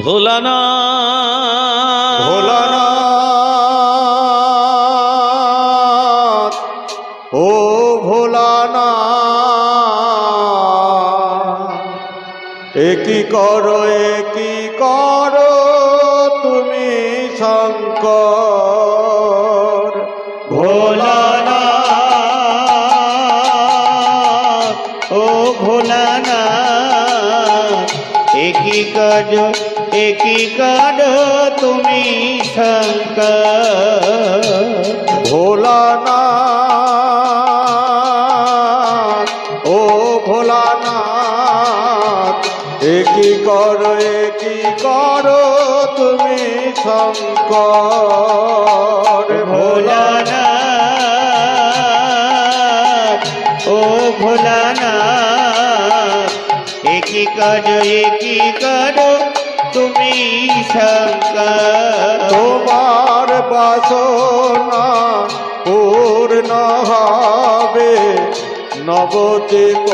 ভোলানাথ ভোলানাথ ও ভোলানাথ একই করো তুমি শঙ্কর ভোলানাথ ও ভোলানাথ একই কাজ তুমি শঙ্কর ভোলানাথ ও ভোলানাথ একই করো তুমি শঙ্কর ভোলানাথ ও ভোলানাথ একই কাজ তুমি শঙ্কর তোমার বাসনা পূর্ণ হবে নবদ্বীপ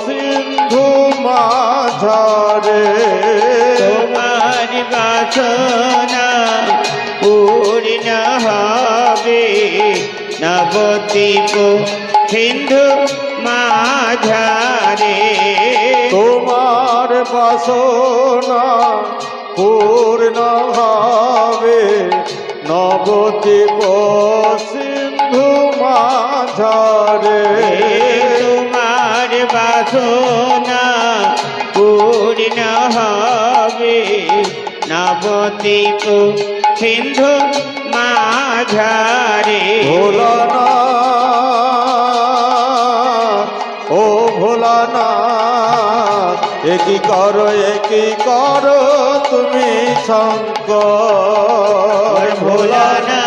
সিন্ধু মাঝারে তোমার বাসনা পূর্ণ হবে নবদ্বীপ সিন্ধু মাঝারে তোমার বাসনা পূর্ণ হবে নবদ্বীপ সিন্ধু মাঝারে তোমার বাসনা পূর্ণ হবে নবদ্বীপ সিন্ধু মাঝারে ভোলানাথ ও ভোলানাথ একই করো তুমি শঙ্কর ভোলানাথ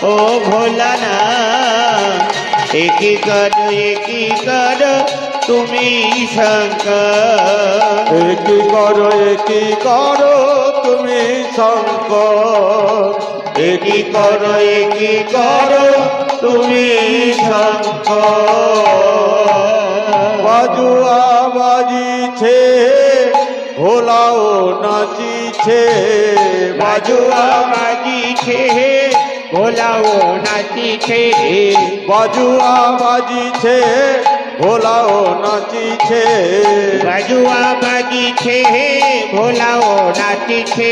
ও ভোলানাথ একই করো তুমি শঙ্কর একই করো তুমি শঙ্কর একই করো তুমি শঙ্কর বাজুয়া বাজিছে ভোলাও নাচিছে বাজুয়া বাজিছে ভোলাও নাচিছে বাজুয়া বাজিছে ভোলাও নাচিছে বাজুয়া বাজিছে ভোলাও নাচিছে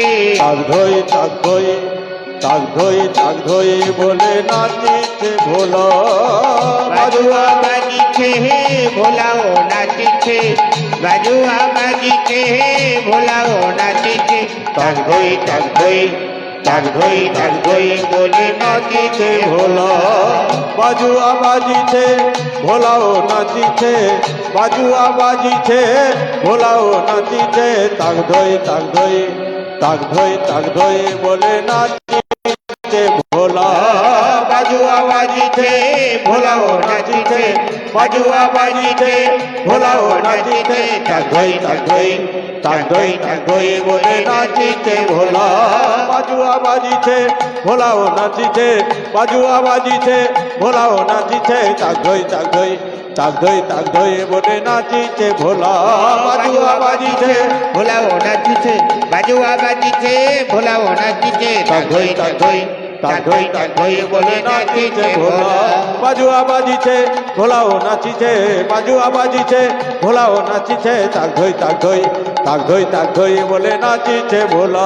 তাক ধই বলে নাচিছে ভোলা বাজুয়া বাজিছে ভোলাও নাচিছে বাজুয়া বাজিছে ভোলাও নাচিছে তাক ধই বলে নাচিছে ভোলা বাজুয়া বাজিছে ভোলাও নাচিছে বাজুয়া বাজিছে ভোলাও নাচিছে তাক ধই বলে নাচিছে ভোলা বাজুয়া বাজিছে ভোলাও নাচিছে বাজুয়া বাজিছে ভোলাও নাচিছে তাক ধই বলে নাচিছে ভোলা বাজুয়া বাজিছে ভোলাও নাচিছে বাজুয়া বাজিছে ভোলাও নাচিছে তাক ধই বলে নাচিছে ভোলা বাজুয়া বাজিছে ভোলাও নাচিছে বাজুয়া বাজিছে ভোলাও নাচিছে তাক ধই বলে নাচিছে ভোলা বাজুয়া বাজিছে ভোলাও নাচিছে বাজুয়া বাজিছে ভোলাও নাচিছে তাক ধই বলে নাচিছে ভোলা।